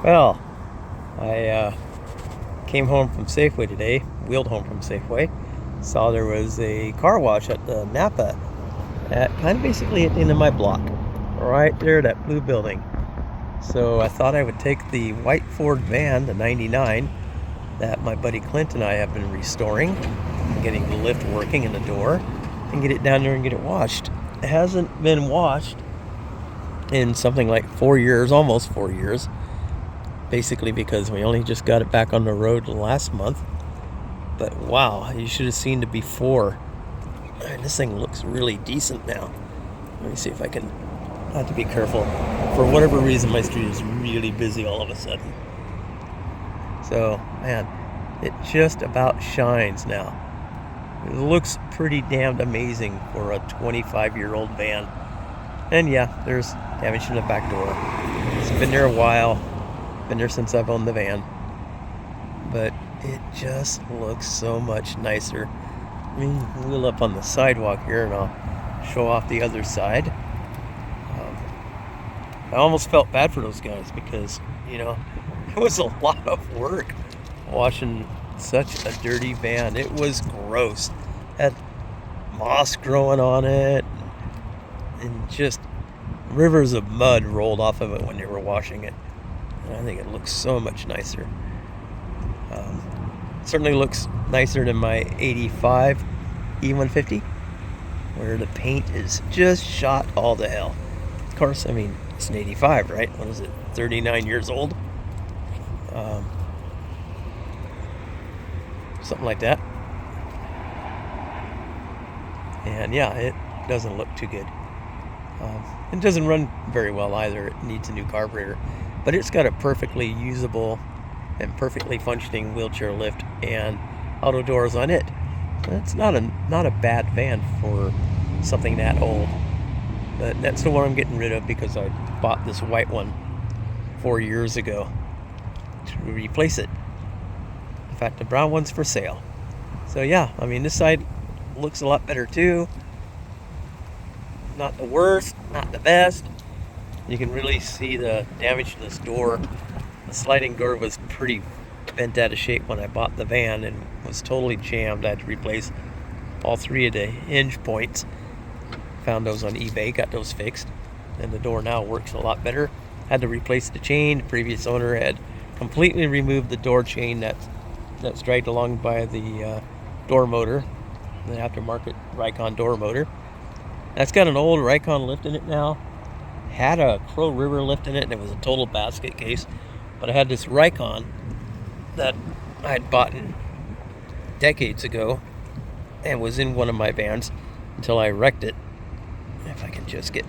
Well, I came home from Safeway today, wheeled home from Safeway, saw there was a car wash at the Napa at kind of basically at the end of my block, right there, that blue building. So I thought I would take the white Ford van, the 99, that my buddy Clint and I have been restoring, getting the lift working in the door, and get it down there and get it washed. It hasn't been washed in something like 4 years, almost 4 years. Basically because we only just got it back on the road last month. But wow, you should have seen the before. Man, this thing looks really decent now. Let me see if I can. I have to be careful. For whatever reason, my street is really busy all of a sudden. So, man, it just about shines now. It looks pretty damned amazing for a 25-year-old van. And yeah, there's damage in the back door. It's been there a while. Been there since I've owned the van, but it just looks so much nicer. I mean, wheel up on the sidewalk here and I'll show off the other side. I almost felt bad for those guys because, it was a lot of work washing such a dirty van. It was gross. Had moss growing on it and just rivers of mud rolled off of it when they were washing it. I think it looks so much nicer. Certainly looks nicer than my 85 E150, where the paint is just shot all to hell. Of course, I mean, it's an 85, right? What is it, 39 years old? Something like that. And yeah, it doesn't look too good. It doesn't run very well either. It needs a new carburetor. But it's got a perfectly usable and perfectly functioning wheelchair lift and auto doors on it. That's not a bad van for something that old. But that's the one I'm getting rid of because I bought this white one 4 years ago to replace it. In fact, the brown one's for sale. So yeah, I mean, this side looks a lot better too. Not the worst, not the best. You can really see the damage to this door. The sliding door was pretty bent out of shape when I bought the van and was totally jammed. I had to replace all three of the hinge points. Found those on eBay, got those fixed, and the door now works a lot better. Had to replace the chain. The previous owner had completely removed the door chain that's dragged along by the door motor, the aftermarket Rikon door motor. That's got an old Rikon lift in it now. Had a Crow River lift in it, and it was a total basket case. But I had this Rikon that I had bought decades ago and was in one of my vans until I wrecked it. If I can just get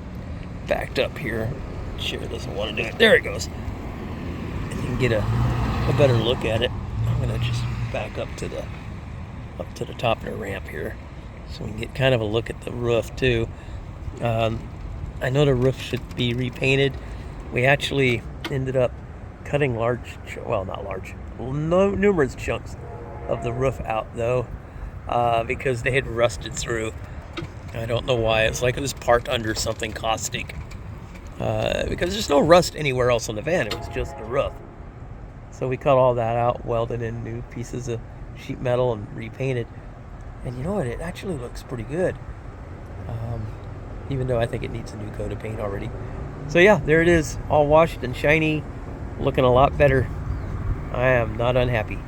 backed up here. Chair doesn't want to do it. There it goes. And you can get a better look at it. I'm going to just back up to the top of the ramp here so we can get kind of a look at the roof too. I know the roof should be repainted. We actually ended up cutting numerous chunks of the roof out though, because they had rusted through. I don't know why. It's like it was parked under something caustic, because there's no rust anywhere else on the van. It was just the roof. So we cut all that out, welded in new pieces of sheet metal and repainted. And you know what? It actually looks pretty good. Even though I think it needs a new coat of paint already. So yeah, there it is, all washed and shiny, looking a lot better. I am not unhappy.